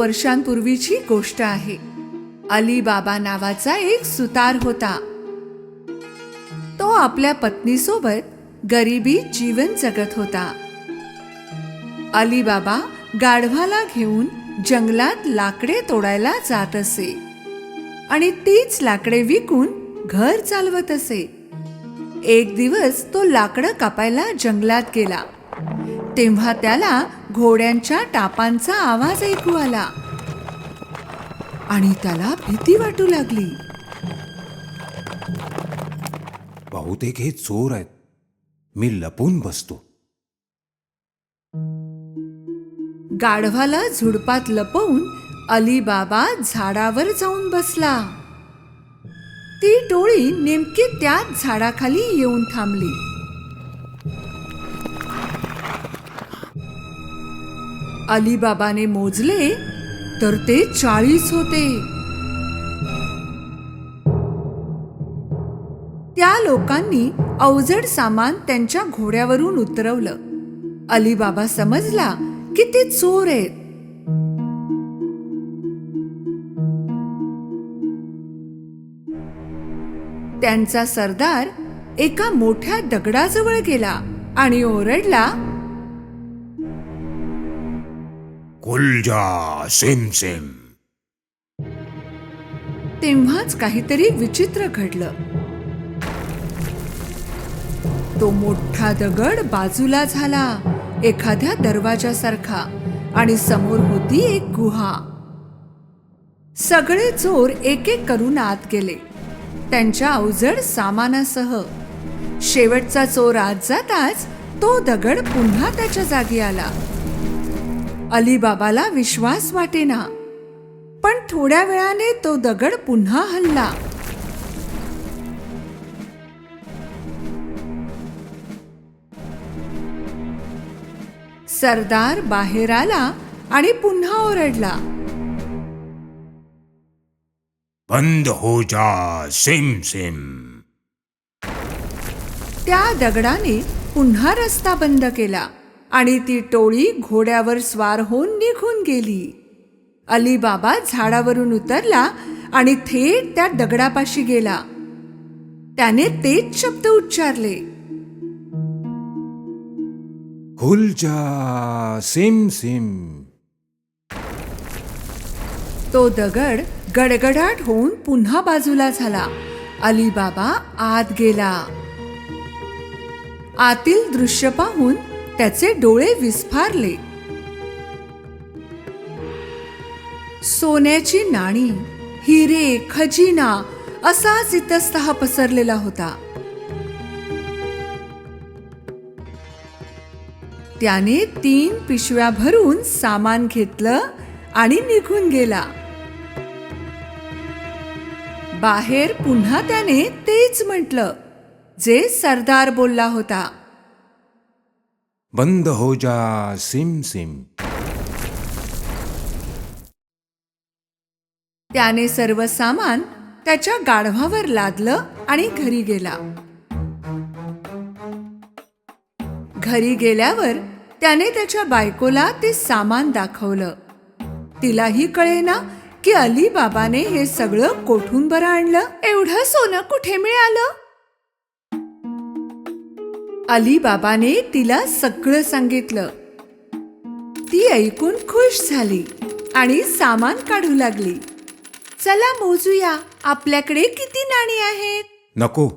वर्षांपूर्वीची गोष्ट आहे. अली बाबा नावाचा एक सुतार होता. तो आपल्या पत्नीसोबत गरिबीत जीवन जगत होता. अली बाबा गाढवाला घेऊन जंगलात लाकडे तोडायला जात असे आणि तीच लाकडे विकून घर चालवत असे. एक दिवस तो लाकडं कापायला जंगलात गेला तेव्हा त्याला घोड्यांच्या टापांचा आवाज ऐकू आला आणि त्याला भीती वाटू लागली. बहुतेक हे चोर आहेत. मी लपून बसतो. गाढवाला झुडपात लपवून अली बाबा झाडावर जाऊन बसला. ती टोळी नेमकी त्याच झाडाखाली येऊन थांबली. अली बाबाने मोजले तर ते 40 होते. त्या लोकांनी अवजड सामान त्यांच्या घोड्यावरून उतरवलं. अली बाबा समजला की ते चोर आहेत. त्यांचा सरदार एका मोठ्या दगडाजवळ गेला आणि ओरडला, कुलजा सिम सिम. तेव्हाच काहीतरी विचित्र घडलं. तो मोठा दगड बाजूला झाला एखाद्या दरवाजासारखा आणि समोर होती एक गुहा. सगळे चोर एक एक करून आत गेले त्यांच्या अवजड सामानासह. शेवटचा चोर आत जाताच तो दगड पुन्हा त्याच्या जागी आला. अली बाबाला विश्वास वाटेना, पण थोड्या वेळाने तो दगड पुन्हा हलला. सरदार बाहेर आला आणि पुन्हा ओरडला, बंद हो जा सिम सिम. त्या दगडाने पुन्हा रस्ता बंद केला आणि ती टोळी घोड्यावर स्वार होऊन निघून गेली. अली बाबा झाडावरून उतरला आणि थेट त्या दगडापाशी गेला. त्याने तेच शब्द उच्चारले, कुलजा सिम सिम. तो दगड गडगडाट होऊन पुन्हा बाजूला झाला. अली बाबा आत गेला. आतील दृश्य पाहून त्याचे डोळे विस्फारले. सोन्याची नाणी, हिरे, खजिना असाच इतस्तः पसरलेला होता. त्याने 3 पिशव्या भरून सामान घेतलं आणि निघून गेला. बाहेर पुन्हा त्याने तेच म्हटलं जे सरदार बोलला होता, बंद हो जा सिम सिम. त्याने सर्व सामान त्याच्या गाढवावर लादलं आणि घरी गेला. घरी गेल्यावर त्याने त्याच्या बायकोला ते सामान दाखवलं. तिलाही कळेना की अली बाबाने हे सगळं कोठून बरं आणलं. एवढं सोनं कुठे मिळालं? अली बाबाने तिला सगळं सांगितलं. ती ऐकून खुश झाली आणि सामान काढू लागली. चला मोजूया, आपल्याकडे किती नाणी आहेत. नको,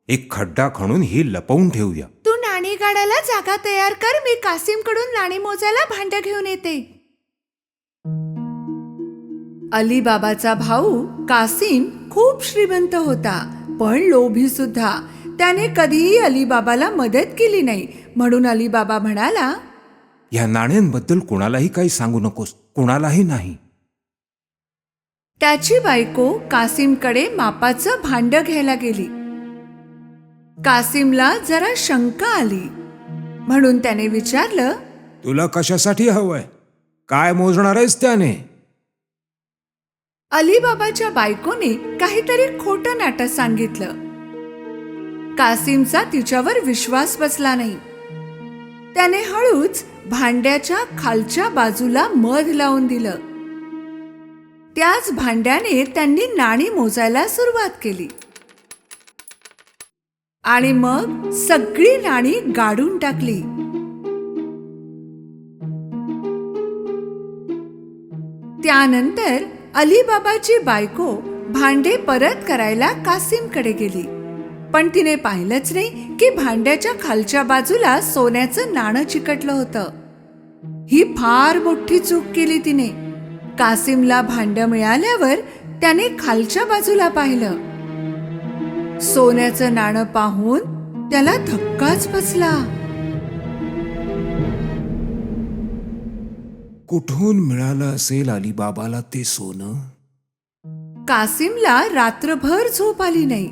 एक खड्डा खणून ही लपवून ठेवूया. तू नाणी काढायला जागा तयार कर, मी कासिम कडून नाणी मोजायला भांड घेऊन येते. अली बाबाचा भाऊ कासिम खूप श्रीमंत होता, पण लोभी सुद्धा. त्याने कधीही अली बाबाला मदत केली नाही. म्हणून अली बाबा म्हणाला, या नाण्यांबद्दल कोणालाही काही सांगू नकोस, कोणालाही नाही. त्याची बायको कासिमकडे मापाचं भांड घ्यायला गेली. कासिमला जरा शंका आली म्हणून त्याने विचारलं, तुला कशासाठी हवंय? काय मोजणार आहेस त्याने? अलीबाबाच्या बायकोने काहीतरी खोटं नाटक सांगितलं. कासिमचा तिच्यावर विश्वास बसला नाही. त्याने हळूच भांड्याच्या खालच्या बाजूला मध लावून दिलं त्याच भांड्याने त्यांनी नाणी मोजायला सुरुवात केली आणि मग सगळी नाणी गाडून टाकली. त्यानंतर अलीबाबाची बायको भांडे परत करायला कासिमकडे गेली, पण तिने पाहिलंच नाही की भांड्याच्या खालच्या बाजूला सोन्याचं नाणं चिकटलं होतं. ही फार मोठी चूक केली तिने. कासिमला भांडं मिळाल्यावर त्याने खालच्या बाजूला पाहिलं. सोन्याचं नाणं पाहून त्याला धक्काच बसला. कुठून मिळालं असेल अलीबाबाला ते सोनं? कासिमला रात्रभर झोप आली नाही.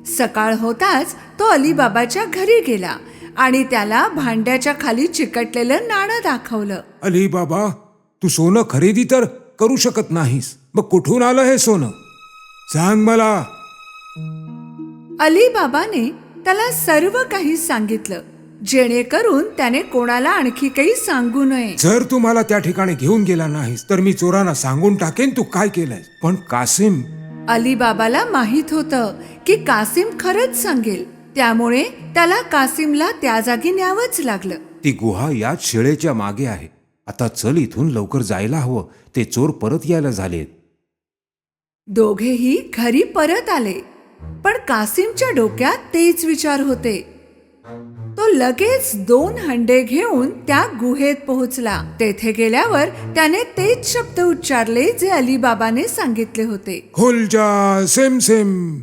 सकाळ होताच तो अलीबाबाच्या घरी गेला आणि त्याला भांड्याच्या खाली चिकटलेलं नाणं दाखवलं. अलीबाबा, तू सोनं खरेदी तर करू शकत नाहीस, मग कुठून आलं हे सोनं? सांग मला. अलीबाबाने त्याला सर्व काही सांगितलं, जेणेकरून त्याने कोणाला आणखी काही सांगू नये. जर तू मला त्या ठिकाणी घेऊन गेला नाहीस तर मी चोरांना सांगून टाकेन तू काय केलंय. पण कासिम, अलीबाबाला माहित होतं की कासिम खरंच सांगेल, त्यामुळे त्याला कासिमला त्या जागी न्यावंच लागलं. ती गुहा याच शिळेच्या मागे आहे. आता चल, इथून लवकर जायला हवं. ते चोर परत यायला झालेत. दोघेही घरी परत आले, पण कासिमच्या डोक्यात तेच विचार होते. तो लगेच 2 हंडे घेऊन त्या गुहेत पोहोचला. तेथे गेल्यावर त्याने तेच शब्द उच्चारले जे अलीबाबाने सांगितले होते. खुल जा सेम सेम.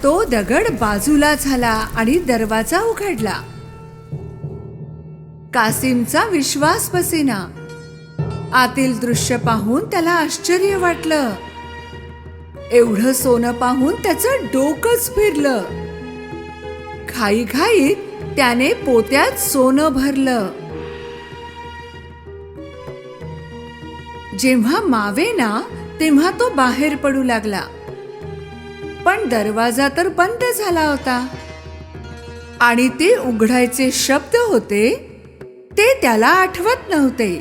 तो दगड बाजूला झाला आणि दरवाजा उघडला. कासिमचा विश्वास बसेना. आतील दृश्य पाहून त्याला आश्चर्य वाटलं. एवढं सोनं पाहून त्याचं डोकंच फिरलं. घाईघाईत त्याने पोत्यात सोनं भरलं. जेव्हा मावेना तेव्हा तो बाहेर पडू लागला, पण दरवाजा तर बंद झाला होता आणि ते उघडायचे शब्द होते ते त्याला आठवत नव्हते.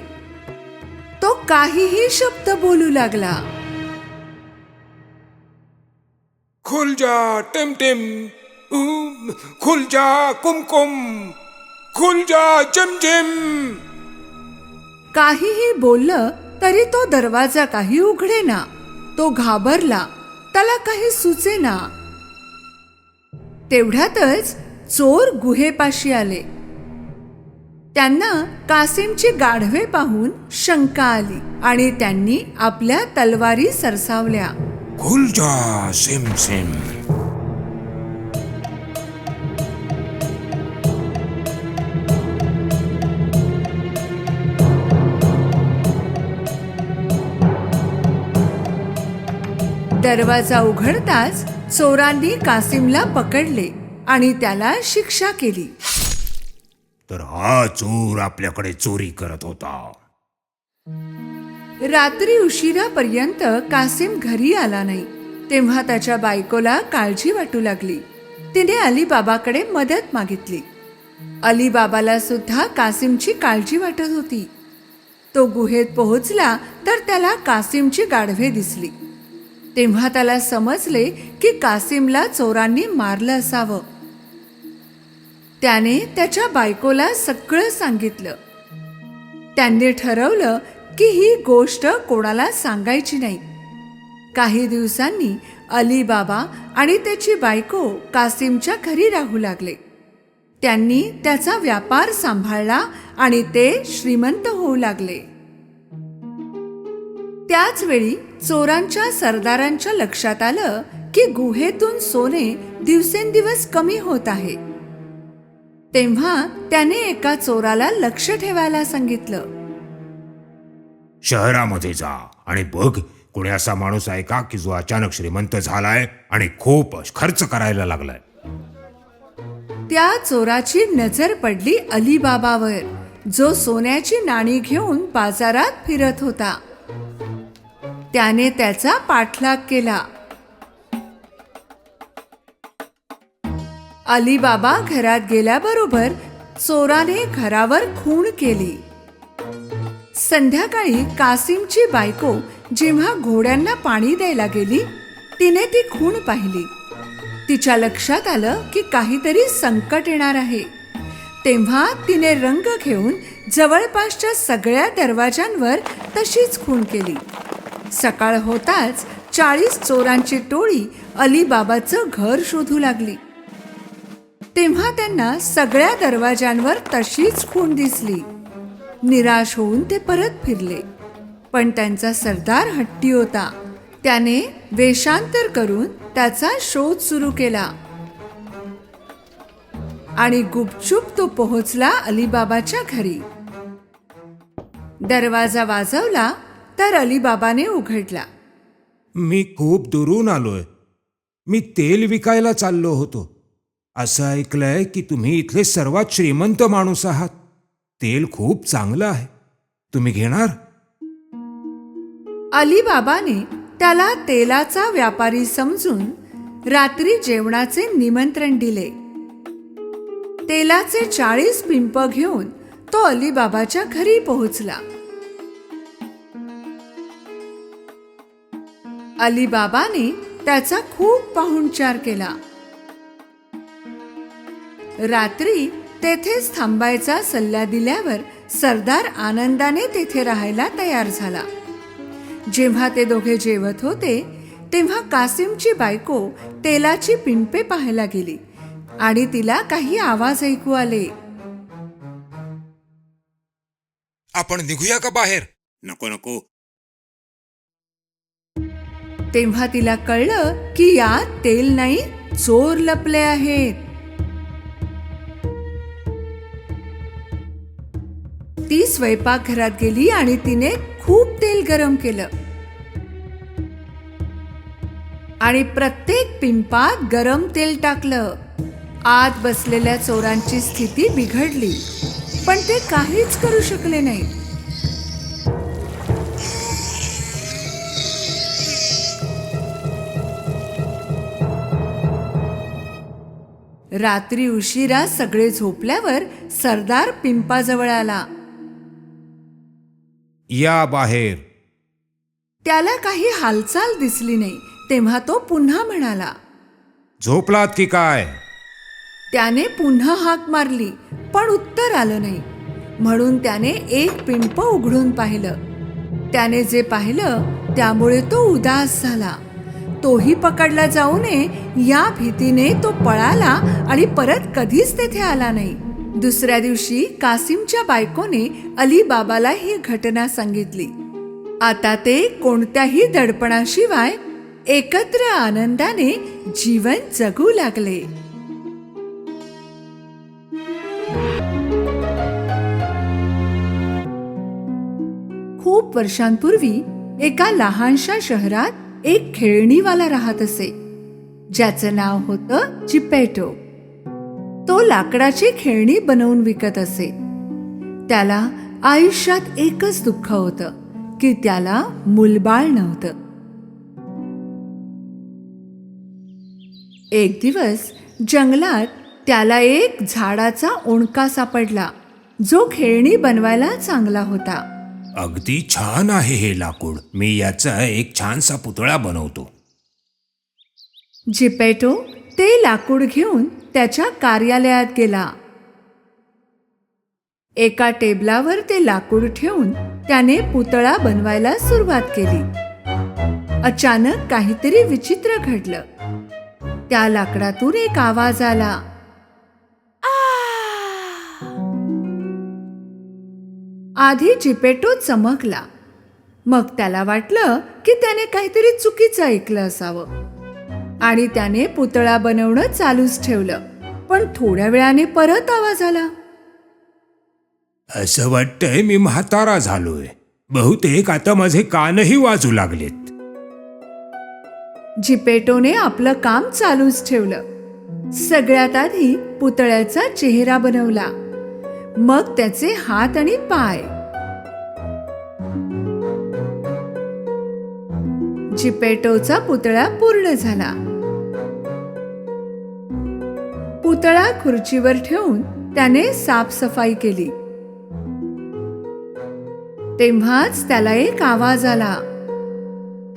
तो काहीही शब्द बोलू लागला. खुल जा टिम टिम, खुल जा कुमकुम, खुल जा झिमझिम. काहीही बोललं तरी तो दरवाजा काही उघडेना. तो घाबरला, त्याला काही सुचेना. तेवढ्यातच चोर गुहेपाशी आले. त्यांना कासिमची गाढवे पाहून शंका आली आणि त्यांनी आपल्या तलवारी सरसावल्या. खुल जा सेम सेम. दरवाजा उघडताच चोरांनी कासिमला पकडले आणि त्याला शिक्षा केली. तर हा चोर आपल्याकडे चोरी करत होता. रात्री उशिरापर्यंत कासिम घरी आला नाही. तेव्हा त्याच्या बायकोला काळजी वाटू लागली. तिने अलीबाबाकडे मदत मागितली. अलीबाबाला सुद्धा कासिमची काळजी वाटत होती. तो गुहेत पोहोचला तर त्याला कासिमची गाढवे दिसली. तेव्हा त्याला समजले की कासिमला चोरांनी मारलं असावं. त्याने त्याच्या बायकोला सगळं सांगितलं. त्यांनी ठरवलं की ही गोष्ट कोणाला सांगायची नाही. काही दिवसांनी अलीबाबा आणि त्याची बायको कासिमच्या घरी राहू लागले. त्यांनी त्याचा व्यापार सांभाळला आणि ते श्रीमंत होऊ लागले. त्याच वेळी चोरांच्या सरदारांच्या लक्षात आलं की गुहेतून सोने दिवसेंदिवस कमी होत आहे. तेव्हा त्याने एका चोराला लक्ष ठेवायला सांगितलं. शहरामध्ये जा आणि बघ, कोणी असा माणूस आहे का की जो अचानक श्रीमंत झालाय आणि खूप खर्च करायला लागलाय. त्या चोराची नजर पडली अलीबाबावर, जो सोन्याची नाणी घेऊन बाजारात फिरत होता. त्याने त्याचा पाठलाग केला. अलीबाबा घरात गेल्याबरोबर चोराने घरावर खूण केली. संध्याकाळी कासिमची बायको जेव्हा घोड्यांना पाणी द्यायला गेली, तिने ती खूण पाहिली. तिच्या लक्षात आलं की काहीतरी संकट येणार आहे. तेव्हा तिने रंग घेऊन जवळपासच्या सगळ्या दरवाजांवर तशीच खूण केली. सकाळ होताच 40 चोरांची टोळी अलीबाबाचं घर शोधू लागली. तेव्हा त्यांना सगळ्या दरवाजांवर तशीच खूण दिसली. निराश होऊन ते परत फिरले. पण त्यांचा सरदार हट्टी होता. त्याने वेषांतर करून त्याचा शोध सुरू केला आणि गुपचूप तो पोहोचला अलीबाबाच्या घरी. दरवाजा वाजवला तर अलीबाबाने उघडला. मी खूप दुरून आलोय. मी तेल विकायला चाललो होतो. असं ऐकलंय की तुम्ही इथले सर्वात श्रीमंत माणूस आहात. तेल खूप चांगलं आहे. तुम्ही घेणार? अलीबाबाने त्याला तेलाचा व्यापारी समजून रात्री जेवणाचे निमंत्रण दिले. तेलाचे 40 पिंप घेऊन तो अलीबाबाच्या घरी पोहोचला. अलीबाबाने त्याचा खूप पाहुणचार केला. रात्री तेथेच थांबायचा सल्ला दिल्यावर सरदार आनंदाने तेथे राहायला तयार झाला. जेव्हा ते दोघे जेवत होते तेव्हा कासिमची बायको तेलाची पिंपे पाहायला गेली आणि तिला काही आवाज ऐकू आले. आपण निघूया का बाहेर? नको नको. तेव्हा तिला कळलं की यात तेल नाही, चोर लपले आहेत. ती स्वयंपाकघरात गेली आणि तिने खूप तेल गरम केलं आणि प्रत्येक पिंपात गरम तेल टाकलं. आत बसलेल्या चोरांची स्थिती बिघडली, पण ते काहीच करू शकले नाही. रात्री उशिरा सगळे झोपल्यावर सरदार पिंपाजवळ आला. या बाहेर. त्याला काही हालचाल दिसली नाही. तेव्हा तो पुन्हा म्हणाला. झोपलात की काय? त्याने पुन्हा हाक मारली, पण उत्तर आलं नाही. म्हणून त्याने एक पिंप उघडून पाहिलं. त्याने जे पाहिलं त्यामुळे तो उदास झाला. तोही पकडला जाऊ नये या भीतीने तो पळाला आणि परत कधीच तेथे आला नाही. दुसऱ्या दिवशी कासिमच्या बायकोने अलीबाबाला ही घटना सांगितली. आता ते कोणत्याही दडपणाशिवाय एकत्र आनंदाने जीवन जगू लागले. खूप वर्षांपूर्वी एका लहानशा शहरात एक खेळणीवाला राहत असे, ज्याचं नाव होतं जिपेटो. तो लाकडाची खेळणी बनवून विकत असे. त्याला आयुष्यात एकच दुःख होतं की त्याला मुलबाळ नव्हतं. एक दिवस जंगलात त्याला एक झाडाचा ओंडका सापडला, जो खेळणी बनवायला चांगला होता. अगदी छान आहे हे लाकूड. मी याचा एक छानसा पुतळा बनवतो. जिपेटो ते लाकूड घेऊन त्याच्या कार्यालयात गेला. एका टेबलावर ते लाकूड ठेवून त्याने पुतळा बनवायला सुरुवात केली. अचानक काहीतरी विचित्र घडलं. त्या लाकडातून एक आवाज आला. आधी जिपेटो चमकला. मग त्याला वाटलं की त्याने काहीतरी चुकीचं ऐकलं असावं आणि त्याने पुतळा बनवणं चालूच ठेवलं. पण थोड्या वेळाने परत आवाज आला. असं वाटतंय मी म्हातारा झालोय. बहुतेक आता माझे कानही वाजू लागलेत. जिपेटोने आपलं काम चालूच ठेवलं. सगळ्यात आधी पुतळ्याचा चेहरा बनवला, मग त्याचे हात आणि पाय. जिपेटोचा पुतळा पूर्ण झाला. पुतळा खुर्चीवर ठेवून त्याने साफसफाई केली. तेव्हाच त्याला एक आवाज आला.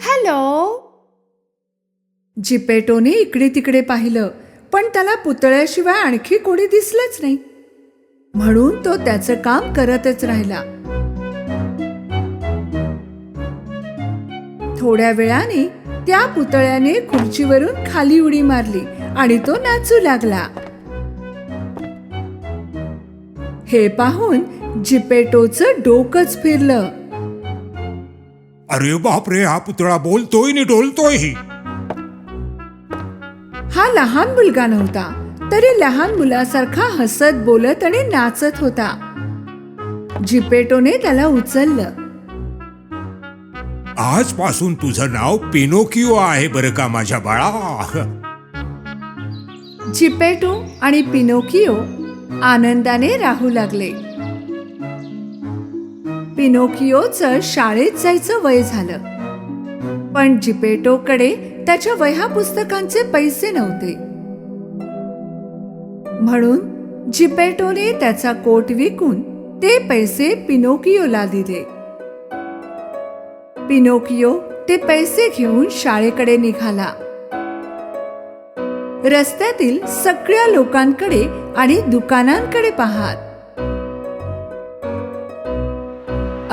हॅलो. जिपेटोने इकडे तिकडे पाहिलं, पण त्याला पुतळ्याशिवाय आणखी कोणी दिसलंच नाही. म्हणून तो त्याचं काम करतच राहिला. थोड्या वेळाने त्या पुतळ्याने खुर्चीवरून खाली उडी मारली आणि तो नाचू लागला. हे पाहून जिपेटोचं डोकंच फिरलं. अरे बापरे, हा पुतळा बोलतोय नि डोलतोय. हा लहान मुलगा नव्हता, तरी लहान मुलासारखा हसत बोलत आणि नाचत होता. जिपेटोने त्याला उचललं. आजपासून तुझं नाव पिनोकिओ आहे बरं का माझ्या बाळा. जिपेटो आणि पिनोकिओ आनंदाने राहू लागले. पिनोकिओचं शाळेत जायचं वय झालं, पण जिपेटोकडे त्याच्या वह्या पुस्तकांचे पैसे नव्हते. म्हणून जिपेटोने त्याचा कोट विकून ते पैसे पिनोकिओला दिले. पिनोकिओ ते पैसे घेऊन शाळेकडे निघाला. रस्त्यातील सगळ्या लोकांकडे आणि दुकानांकडे पाहत.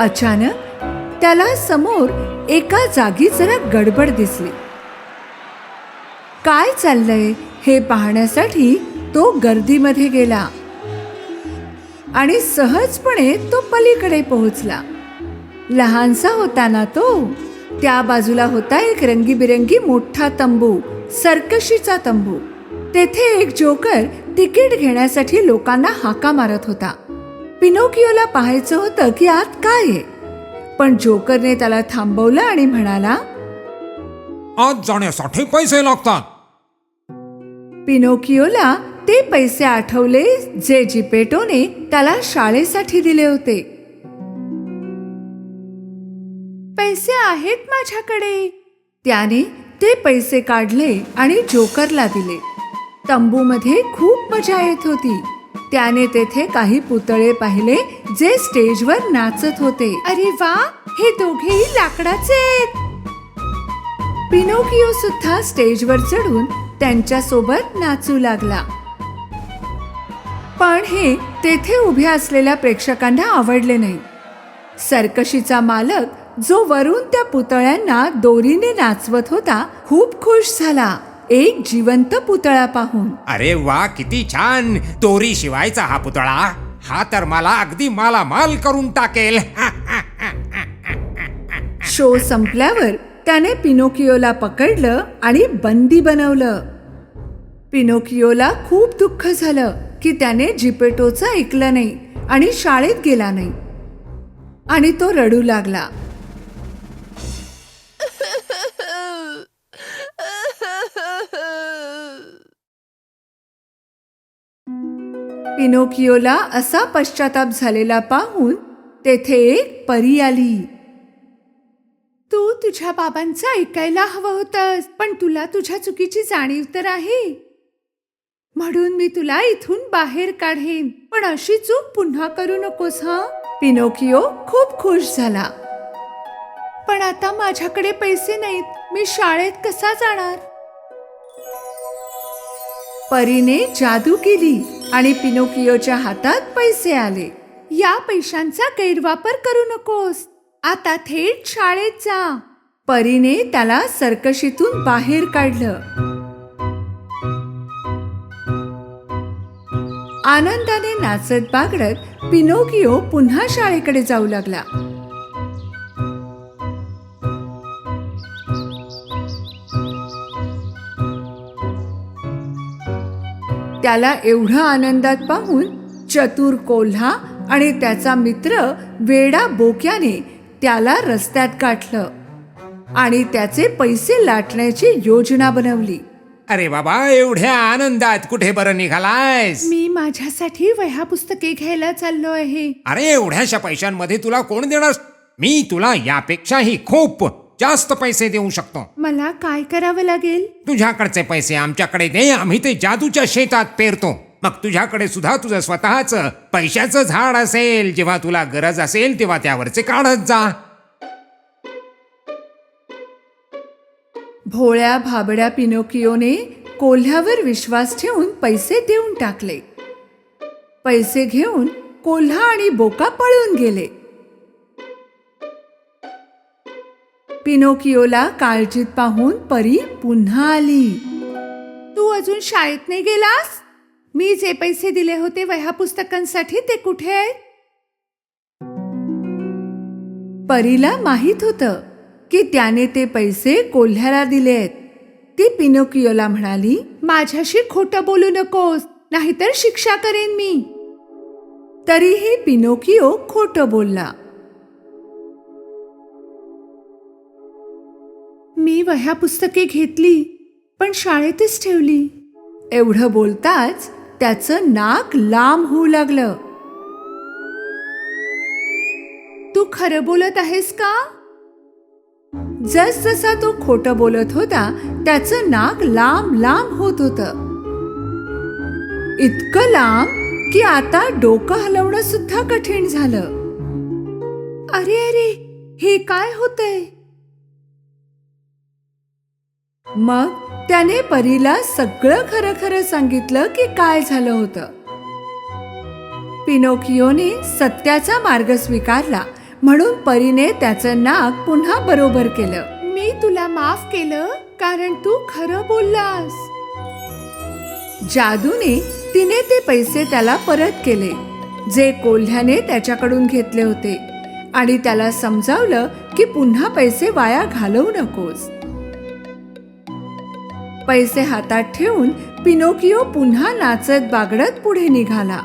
अचानक त्याला समोर एका जागी जरा गडबड दिसली. काय चाललंय हे पाहण्यासाठी तो गर्दीमध्ये गेला आणि सहजपणे तो पलीकडे पोहोचला. लहानसा होता ना तो. त्या बाजूला होता एक रंगीबिरंगी मोठा तंबू, सर्कशीचा तंबू. तेथे एक जोकर तिकीट घेण्यासाठी लोकांना हाका मारत होता. पिनोकिओला पाहायचं होतं की आत काय आहे, पण जोकरने त्याला थांबवलं आणि म्हणाला, आत जाण्यासाठी पैसे लागतात. पिनोकिओला ते पैसे आठवले जे जिपेटोने त्याला शाळेसाठी दिले होते. पैसे आहेत माझ्याकडे. त्याने ते पैसे काढले आणि जोकरला दिले. तंबूमध्ये खूप मजा येत होती. त्याने तेथे काही पुतळे पाहिले जे स्टेजवर नाचत होते. अरे वा, हे दोघेही लाकडाचे आहेत. पिनोकिओ सुद्धा स्टेजवर चढून त्यांच्या सोबत नाचू लागला. पण हे तेथे उभ्या असलेल्या प्रेक्षकांना आवडले नाही. सर्कशीचा मालक, जो वरून त्या पुतळ्यांना दोरीने नाचवत होता, खूप खुश झाला एक जिवंत पुतळा पाहून. अरे वा, किती छान. दोरी शिवायचा हा पुतळा, हा तर मला अगदी मालामाल करून टाकेल. शो संपल्यावर त्याने पिनोकिओला पकडलं आणि बंदी बनवलं. पिनोकिओला खूप दुःख झालं की त्याने जिपेटोचं ऐकलं नाही आणि शाळेत गेला नाही, आणि तो रडू लागला. पिनोकिओला असा पश्चाताप झालेला पाहून तेथे एक परी आली. तू तुझ्या बाबांचं ऐकायला हवं होतंस, पण तुला तुझ्या चुकीची जाणीव तर आहे. म्हणून मी तुला इथून बाहेर काढेन, पण अशी चूक पुन्हा करू नकोस हा. पिनोकिओ खूप खुश झाला. पण आता माझ्याकडे पैसे नाहीत, मी शाळेत कसा जाणार? परीने जादू केली आणि पिनोकिओच्या हातात पैसे आले. या पैशांचा गैरवापर करू नकोस, आता थेट शाळेत जा. परीने त्याला सर्कशीतून बाहेर काढलं. आनंदाने नाचत बागडत पिनोकिओ पुन्हा शाळेकडे जाऊ लागला. त्याला एवढा आनंदात पाहून चतुर कोल्हा आणि त्याचा मित्र वेडा बोक्याने त्याला रस्त्यात गाठलं आणि त्याचे पैसे लाटण्याची योजना बनवली. अरे बाबा, एवढ्या आनंदात कुठे बरं निघालायस? मी माझ्यासाठी वह्या पुस्तके घ्यायला चाललो आहे. अरे, एवढ्याशा पैशांमध्ये तुला कोण देणार? मी तुला यापेक्षाही खूप जास्त पैसे देऊ शकतो. मला काय करावं लागेल? तुझ्याकडचे पैसे आमच्याकडे दे, आम्ही ते जादूच्या शेतात पेरतो. मग तुझ्याकडे सुद्धा तुझं स्वतःचं पैशाचं झाड असेल. जेव्हा तुला गरज असेल तेव्हा त्यावरचे काढत जा. भोळ्या भाबड्या पिनोकिओने कोल्ह्यावर विश्वास ठेवून पैसे देऊन टाकले. पैसे घेऊन कोल्हा आणि बोका पळून गेले. पिनोकिओला काळजीत पाहून परी पुन्हा आली. तू अजून शाळेत नाही गेलास? मी जे पैसे दिले होते वह्या पुस्तकांसाठी ते कुठे आहेत? परीला माहित होतं की त्याने ते पैसे कोल्ह्याला दिलेत. ती पिनोकिओला म्हणाली, माझ्याशी खोटं बोलू नकोस, नाहीतर शिक्षा करेन मी. तरीही पिनोकिओ खोटं बोलला. मी वह्या पुस्तके घेतली पण शाळेतच ठेवली. एवढं बोलताच त्याचं नाक लांब होऊ लागलं. तू खरं बोलत आहेस का? जसजसा तो खोटं बोलत होता त्याचं नाक लांब लांब होत होतं. इतकं लांब की आता डोकं हलवणं सुद्धा कठीण झालं. अरे अरे, हे काय होतंय? मग त्याने परीला सगळं खरं खरं सांगितलं की काय झालं होतं. पिनोकिओने सत्याचा मार्ग स्वीकारला म्हणून परीने त्याचं नाक पुन्हा बरोबर केलं. मी तुला माफ केलं कारण तू खरं बोललास. जादूने तिने ते पैसे त्याला परत केले जे कोल्ह्याने त्याच्याकडून घेतले होते आणि त्याला समजावलं की पुन्हा पैसे वाया घालवू नकोस. पैसे हातात ठेवून पिनोकिओ पुन्हा नाचत बागडत पुढे निघाला.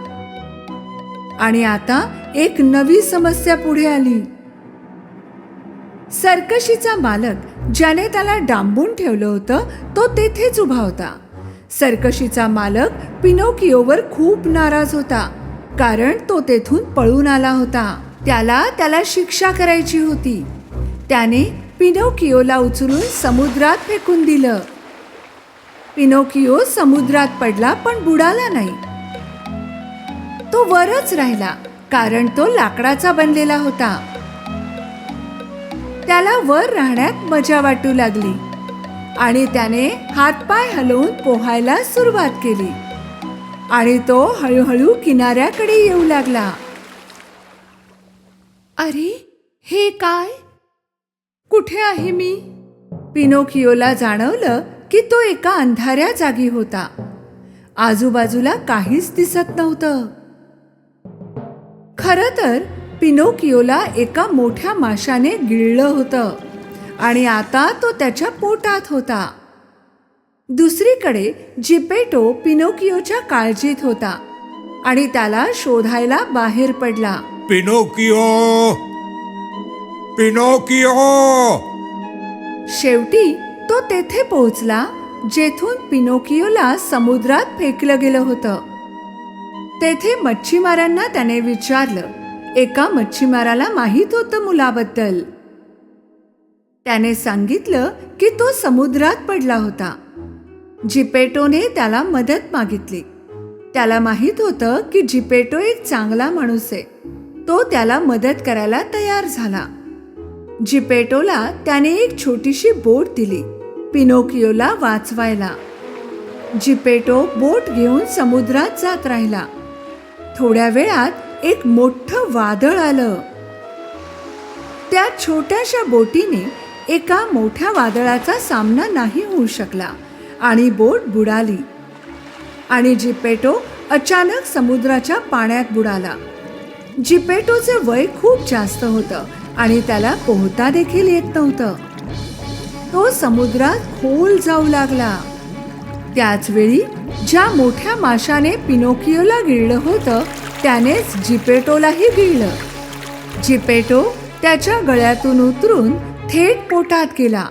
आणि आता एक नवी समस्या पुढे आली. सर्कशीचा मालक ज्याने त्याला डांबून ठेवलं होतं तो तेथेच उभा होता. सर्कशीचा मालक पिनोकिओवर खूप नाराज होता कारण तो तेथून पळून आला होता. त्याला शिक्षा करायची होती. त्याने पिनोकिओला उचलून समुद्रात फेकून दिलं. पिनोकिओ समुद्रात पडला पण बुडाला नाही. तो वरच राहिला कारण तो लाकडाचा बनलेला होता. त्याला वर राहण्यात मजा वाटू लागली आणि त्याने हातपाय हलवून पोहायला सुरुवात केली आणि तो हळूहळू किनाऱ्याकडे येऊ लागला. अरे, हे काय? कुठे आहे मी? पिनोकिओला जाणवलं की तो एका अंधाऱ्या जागी होता. आजूबाजूला काहीच दिसत नव्हतं. खरं तर पिनोकिओला एका मोठ्या माशाने गिळलं होतं आणि आता तो त्याच्या पोटात होता. दुसरीकडे जिपेटो पिनोकिओच्या काळजीत होता आणि त्याला शोधायला बाहेर पडला. Pinocchio, Pinocchio. शेवटी तो तेथे पोहोचला जेथून पिनोकिओला समुद्रात फेकलं गेलं होतं. तेथे मच्छीमारांना त्याने विचारलं. एका मच्छीमाराला माहित होतं मुलाबद्दल. त्याने सांगितलं की तो समुद्रात पडला होता. जिपेटोने त्याला मदत मागितली. त्याला माहित होतं की जिपेटो एक चांगला माणूस आहे. तो त्याला मदत करायला तयार झाला. जिपेटोला त्याने एक छोटीशी बोट दिली पिनोकिओला वाचवायला. जिपेटो बोट घेऊन समुद्रात जात राहिला. थोड्या वेळात एक मोठं वादळ आलं. त्या छोट्याशा बोटीने एका मोठ्या वादळाचा सामना नाही होऊ शकला आणि बोट बुडाली आणि जिपेटो अचानक समुद्राच्या पाण्यात बुडाला. जिपेटोचे वय खूप जास्त होतं आणि त्याला पोहता देखील येत नव्हतं. तो समुद्रात खोल जाऊ लागला. त्याच वेळी ज्या मोठ्या माशाने पिनोकिओला गिळलं होतं त्यानेच जिपेटोलाही गिळलं. जिपेटो त्याच्या गळ्यातून उतरून थेट पोटात गेला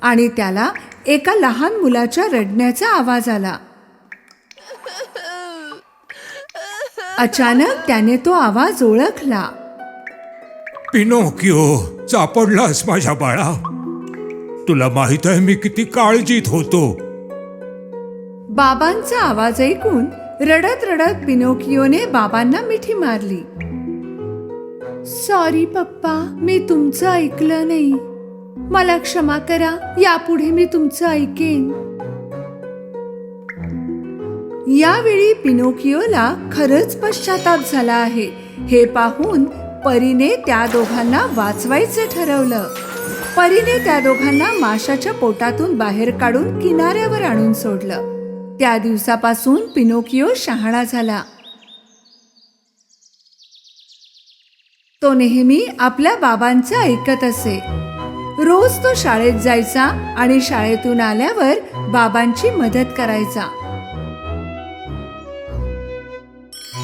आणि त्याला एका लहान मुलाच्या रडण्याचा आवाज आला. अचानक त्याने तो आवाज ओळखला. पिनोकिओ, सापडलास माझ्या बाळा. तुला माहित आहे मी किती काळजीत होतो. बाबांचा आवाज ऐकून रडत रडत पिनोकिओने बाबांना मिठी मारली. सॉरी पप्पा, मी तुमचं ऐकलं नाही. मला क्षमा करा, यापुढे मी तुमचं ऐकेन. यावेळी पिनोकिओला खरंच पश्चाताप झाला आहे हे पाहून परीने त्या दोघांना वाचवायचं ठरवलं. परीने त्या दोघांना माशाच्या पोटातून बाहेर काढून किनाऱ्यावर आणून सोडलं. त्या दिवसापासून पिनोकिओ शहाणा झाला. तो नेहमी आपल्या बाबांचं ऐकत असे. रोज तो शाळेत जायचा आणि शाळेतून आल्यावर बाबांची मदत करायचा.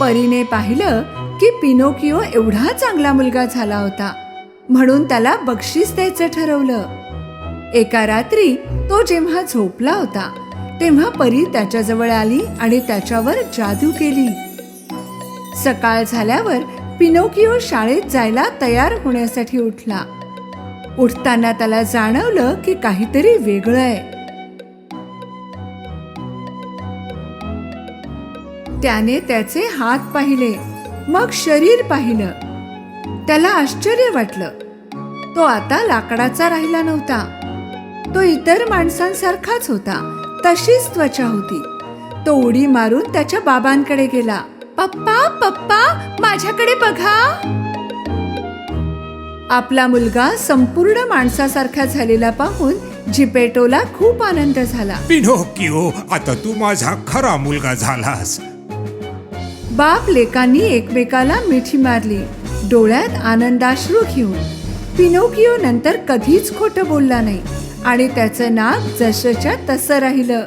परीने पाहिलं की पिनोकिओ एवढा चांगला मुलगा झाला होता म्हणून त्याला बक्षीस द्यायचं ठरवलं. एका रात्री तो जेव्हा झोपला होता तेव्हा परी त्याच्याजवळ आली आणि त्याच्यावर जादू केली. सकाळ झाल्यावर पिनोकिओ शाळेत जायला तयार होण्यासाठी उठला. उठताना त्याला जाणवलं की काहीतरी वेगळं आहे. त्याने त्याचे हात पाहिले, मग शरीर पाहिलं. त्याला आश्चर्य वाटलं. तो आता लाकडाचा राहिला नव्हता. तो इतर माणसांसारखाच होता, तशीच त्वचा होती. तो उडी मारून त्याच्या बाबांकडे गेला. पप्पा पप्पा, माझ्याकडे बघा. आपला मुलगा संपूर्ण माणसासारखा झालेला पाहून जिपेटोला खूप आनंद झाला. पिनोकिओ, आता तू माझा खरा मुलगा झालास. बाप लेकांनी एकमेकाला मिठी मारली, डोळ्यात आनंदाश्रू घेऊन. पिनोकिओ नंतर कधीच खोटं बोलला नाही आणि त्याचं नाक जसंच्या तसं राहिलं.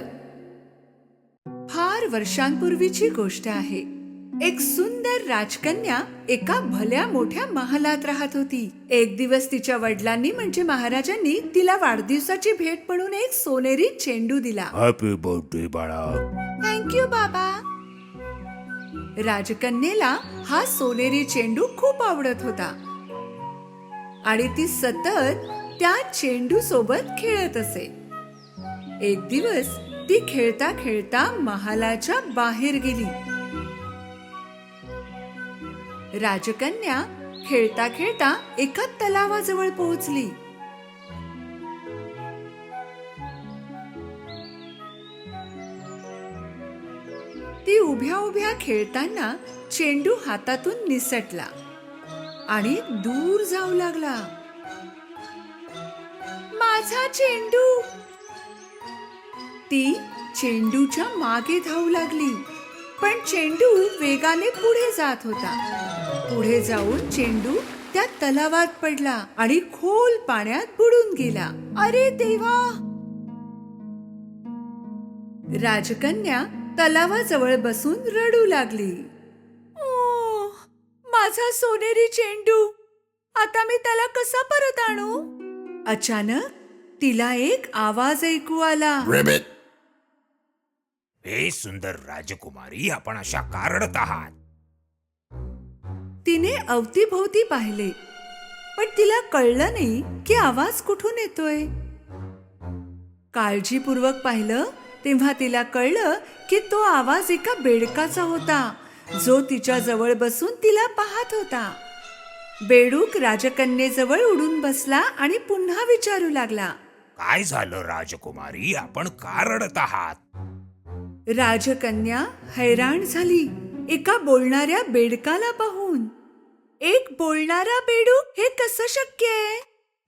फार वर्षांपूर्वीची गोष्ट आहे. एक सुंदर राजकन्या एका भल्या मोठ्या महालात राहत होती. एक दिवस तिच्या वडिलांनी म्हणजे महाराजांनी तिला वाढदिवसाची भेट म्हणून एक सोनेरी चेंडू दिला. हॅपी बर्थडे बाळा. थँक्यू बाबा. राजकन्येला हा सोनेरी चेंडू खूप आवडत होता आणि ती सतत त्या चेंडू सोबत खेळत असे. एक दिवस ती खेळता खेळता महालाच्या बाहेर गेली. राजकन्या खेळता खेळता एका तलावाजवळ पोहोचली. ती उभ्या उभ्या खेळताना चेंडू हातातून निसटला आणि दूर जाऊ लागला. माझा चेंडू. ती चेंडूच्या मागे धावू लागली, पण चेंडू वेगाने पुढे जात होता. पुढे जाऊन चेंडू त्या तलावात पडला आणि खोल पाण्यात बुडून गेला. अरे देवा. राजकन्या तलावाजवळ बसून रडू लागली. ओ, माझा सोनेरी चेंडू, आता मी त्याला कसा परत आणू? अचानक तिला एक आवाज ऐकू आला. हे सुंदर राजकुमारी, आपण अशा का रडत आहात? तिने अवतीभोवती पाहिले, पण तिला कळलं नाही की आवाज कुठून येतोय. काळजीपूर्वक पाहिलं तेव्हा तिला कळलं की तो आवाज एका बेडकाचा होता, जो तिच्या जवळ बसून तिला पाहत होता. बेडूक राजकन्येजवळ उडून बसला आणि पुन्हा विचारू लागला. काय झालं राजकुमारी, आपण का रडत आहात? राजकन्या हैराण झाली एका बोलणाऱ्या बेडकाला पाहून. एक बोलणारा बेडूक, हे कसं शक्य आहे?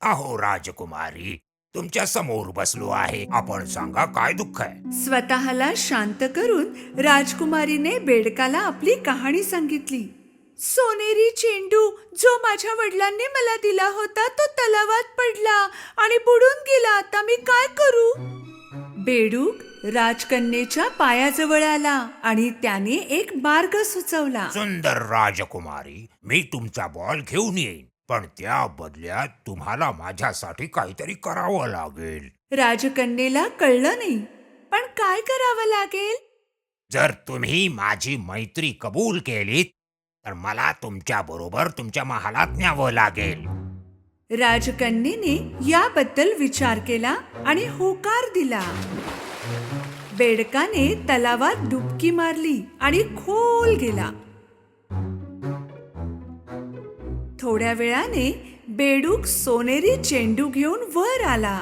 अहो राजकुमारी, तुमच्या समोर बसलो आहे, आपण सांगा काय दुःख आहे? स्वतःला शांत करून राजकुमारीने बेडकाला आपली कहाणी सांगितली. सोनेरी चेंडू जो माझ्या वडिलांनी मला दिला होता तो तलावात पडला आणि बुडून गेला. आता मी काय करू? बेडूक राजकन्येच्या पायाजवळ आला आणि त्याने एक मार्ग सुचवला. सुंदर राजकुमारी, मी तुमचा बॉल घेऊन येईन, पण त्या बदल्यात तुम्हाला माझ्यासाठी काहीतरी करावं लागेल. राजकन्येला कळलं नाही, पण काय करावं लागेल? जर तुम्ही माझी मैत्री कबूल केलीत तर मला तुमच्या बरोबर तुमच्या महालात न्यावं लागेल. राजकन्येने याबद्दल विचार केला आणि होकार दिला. बेडकाने तलावात डुबकी मारली आणि खोल गेला. थोड्या वेळाने बेडूक सोनेरी चेंडू घेऊन वर आला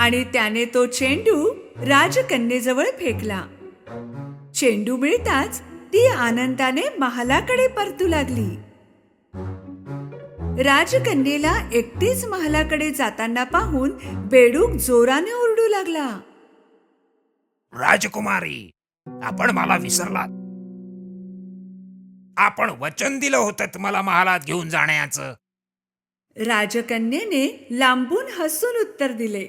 आणि त्याने तो चेंडू राजकन्येजवळ फेकला. चेंडू मिळताच ती आनंदाने महालाकडे परतू लागली. राजकन्येला एकटीच महालाकडे जाताना पाहून बेडूक जोराने ओरडू लागला. राजकुमारी, आपण मला विसरलात. आपण वचन दिलं होतं मला महालात घेऊन जाण्याचं. राजकन्येने लांबून हसून उत्तर दिले,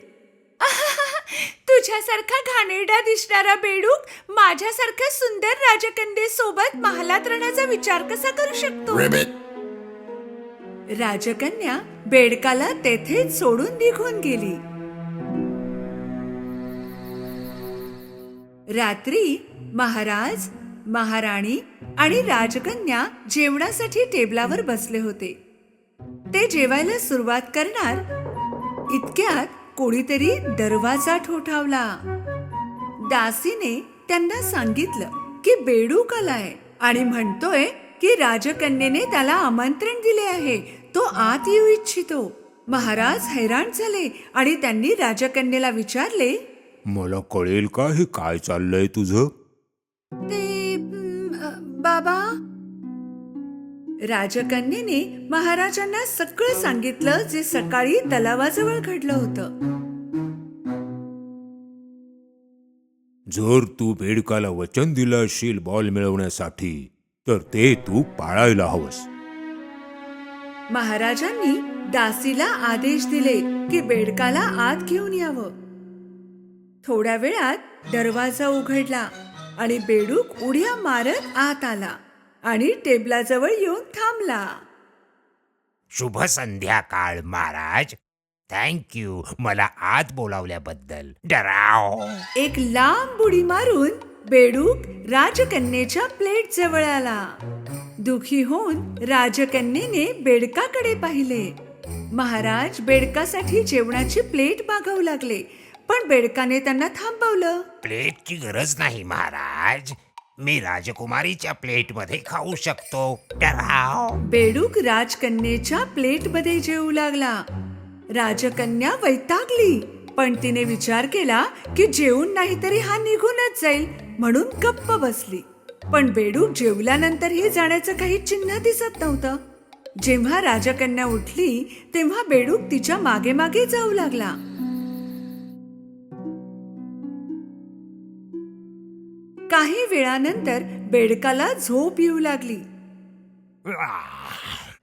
तुझ्यासारखा घाणेरडा दिसणारा बेडूक माझ्यासारख्या सुंदर राजकन्येसोबत महालात राहण्याचा विचार कसा करू शकतो. राजकन्या बेडकाला तेथेच सोडून निघून गेली. रात्री महाराज, महाराणी आणि राजकन्या जेवणासाठी टेबलावर बसले होते. ते जेवायला सुरुवात करणार इतक्यात कोणीतरी दरवाजा ठोठावला. दासीने त्यांना सांगितलं की बेडूक आलाय आणि म्हणतोय की राजकन्येने त्याला आमंत्रण दिले आहे, तो आत येऊ इच्छितो. महाराज हैराण झाले आणि त्यांनी राजकन्येला विचारले, मला कळेल का हे काय चाललंय तुझं? ते बाबा. राजकन्येने महाराजांना सगळं सांगितलं जे सकाळी तलावाजवळ घडलं होतं. जर तू बेडकाला वचन दिलं असशील बॉल मिळवण्यासाठी तर ते तू पाळायला हवंस. महाराजांनी दासीला आदेश दिले की बेडकाला आत घेऊन यावं. थोड्या वेळात दरवाजा उघडला आणि बेडूक उड्या मारत आत आला आणि टेबलाजवळ येऊन थांबला. शुभ संध्याकाळ महाराज. थँक्यू मला आत बोलावल्याबद्दल. डराव. एक लांब उडी मारून बेडूक राजकन्येच्या प्लेट जवळ आला. दुखी होऊन राजकन्येने बेडकाकडे पाहिले. महाराज बेडकासाठी जेवणाची प्लेट मागवू लागले, पण बेडकाने त्यांना थांबवलं. प्लेटची गरज नाही महाराज, मी राजकुमारीच्या प्लेटमध्ये खाऊ शकतो. डराव. बेडूक राजकन्येच्या प्लेटमध्ये जेवू लागला. राजकन्या वैतागली, पण तिने विचार केला की जेवून नाही तरी हा निघूनच जाईल म्हणून गप्प बसली. पण बेडूक जेवल्यानंतरही जाण्याचं काही चिन्ह दिसत नव्हतं. जेव्हा राजकन्या उठली तेव्हा बेडूक तिच्या मागे मागे जाऊ लागला. काही वेळानंतर बेडकाला झोप येऊ लागली.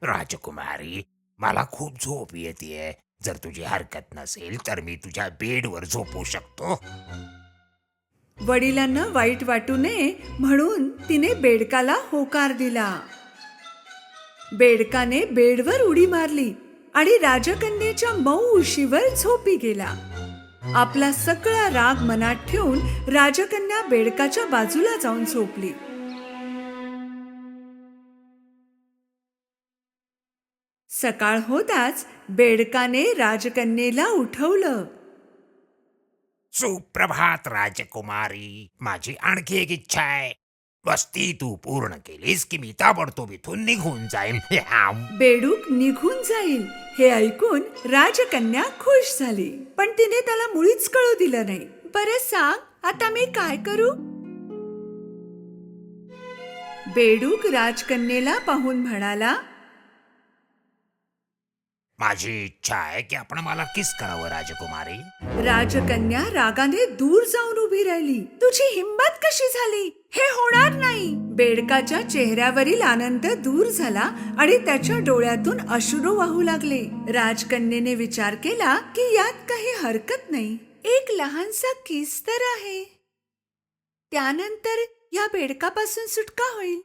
राजकुमारी, मला खूप झोप येते. जर तुझी हरकत नसेल तर मी तुझ्या बेडवर झोपू शकतो. वडिलांना वाईट वाटू नये म्हणून तिने बेडकाला होकार दिला. बेडकाने बेडवर उडी मारली आणि राजकन्येच्या मऊ उशीवर झोपी गेला. आपला सगळा राग मनात ठेवून राजकन्या बेडकाच्या बाजूला जाऊन झोपली. सकाळ होताच बेडकाने राजकन्येला उठवलं. सुप्रभात राजकुमारी. माझी आणखी एक इच्छा आहे. वस्ती तू पूर्ण केलीस की मी ताबडतोब इथून निघून जाईन. बेडूक निघून जाईल हे ऐकून राजकन्या खुश झाली, पण तिने त्याला मुळीच कळू दिलं नाही. बरं सांग, आता मी काय करू? बेडूक राजकन्येला पाहून म्हणाला, माझी इच्छा आहे की आपण मला किस करावं राजकुमारी. राजकन्या रागाने दूर जाऊन उभी राहिली. तुझी हिंमत कशी झाली? हे होणार नाही. बेडकाच्या चेहऱ्यावरील आनंद दूर झाला आणि त्याच्या डोळ्यातून अश्रू वाहू लागले. राजकन्येने विचार केला की यात काही हरकत नाही. एक लहानसा किस तर आहे, त्यानंतर या बेडकापासून सुटका होईल.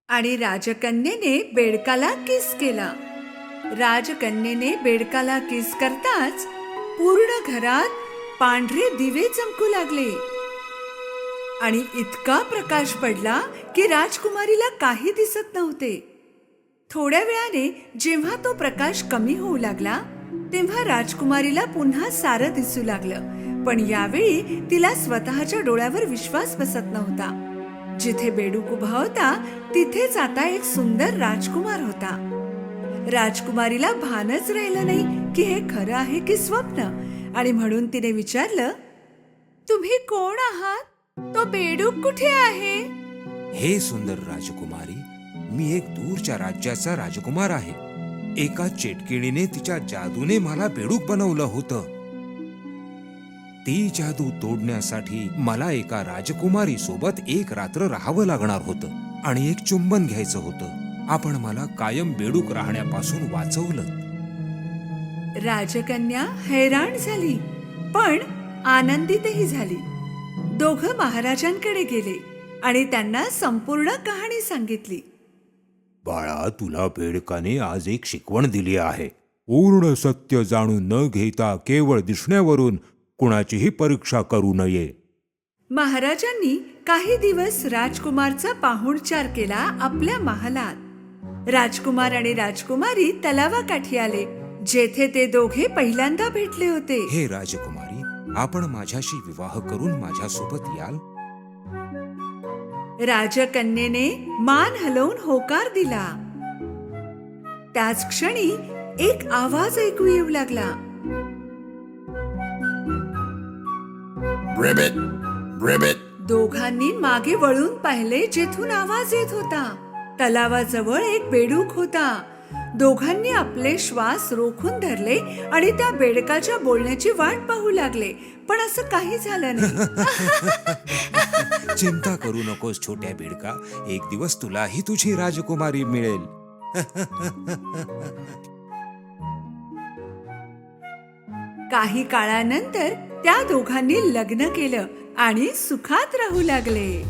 आणि राजकन्येने बेडकाला किस केला. राजकन्येने बेडकाला किस करताच पूर्ण घरात पांढरे दिवे चमकू लागले आणि इतका प्रकाश पडला की राजकुमारीला काही दिसत नव्हते. थोड्या वेळाने जेव्हा तो प्रकाश कमी होऊ लागला तेव्हा राजकुमारीला पुन्हा सारं दिसू लागलं, पण यावेळी तिला स्वतःच्या डोळ्यावर विश्वास बसत नव्हता. जिथे बेडूक उभा होता तिथेच आता एक सुंदर राजकुमार होता. राजकुमारीला भानच राहिलं नाही की हे खरं आहे की स्वप्न, आणि म्हणून तिने विचारलं, तुम्ही कोण आहात? तो बेडूक कुठे आहे? हे सुंदर राजकुमारी, मी एक दूरच्या राज्याचा राजकुमार आहे. एका चेटकिणीने तिच्या जादूने मला बेडूक बनवलं होतं. ती जादू तोडण्यासाठी मला एका राजकुमारी सोबत एक रात्र राहावं लागणार होतं आणि एक चुंबन घ्यायचं होतं. आपण मला कायम बेडूक राहण्यापासून वाचवलं. राजकन्या हैराण झाली, पण आनंदितही झाली. दोघं महाराजांकडे गेले आणि त्यांना संपूर्ण कहाणी सांगितली. बाळा, तुला बेडकाने आज एक शिकवण दिली आहे. पूर्ण सत्य जाणून न घेता केवळ दिसण्यावरून कुणाचीही परीक्षा करू नये. महाराजांनी काही दिवस राजकुमारचा पाहुणचार केला आपल्या महालात. राजकुमार आणि राजकुमारी तलावाकाठी आले, जेथे ते दोघे पहिल्यांदा भेटले होते. हे राजकुमारी, आपण माझ्याशी विवाह करून माझ्यासोबत याल? राजकन्येने मान हलवून होकार दिला. त्याच क्षणी एक आवाज ऐकू येऊ लागला. Ribbit, ribbit. दोघांनी मागे वळून पाहिले, जेथून आवाज येत होता. तलावाजवळ एक बेडूक होता. दोघांनी आपले श्वास रोखून धरले आणि त्या बेडकाच्या बोलण्याची वाट पाहू लागले, पण असं काही झालं नाही. चिंता करू नकोस छोट्या बेडका, एक दिवस तुलाही तुझी राजकुमारी मिळेल. काही काळानंतर त्या दोघांनी लग्न केलं आणि सुखात राहू लागले.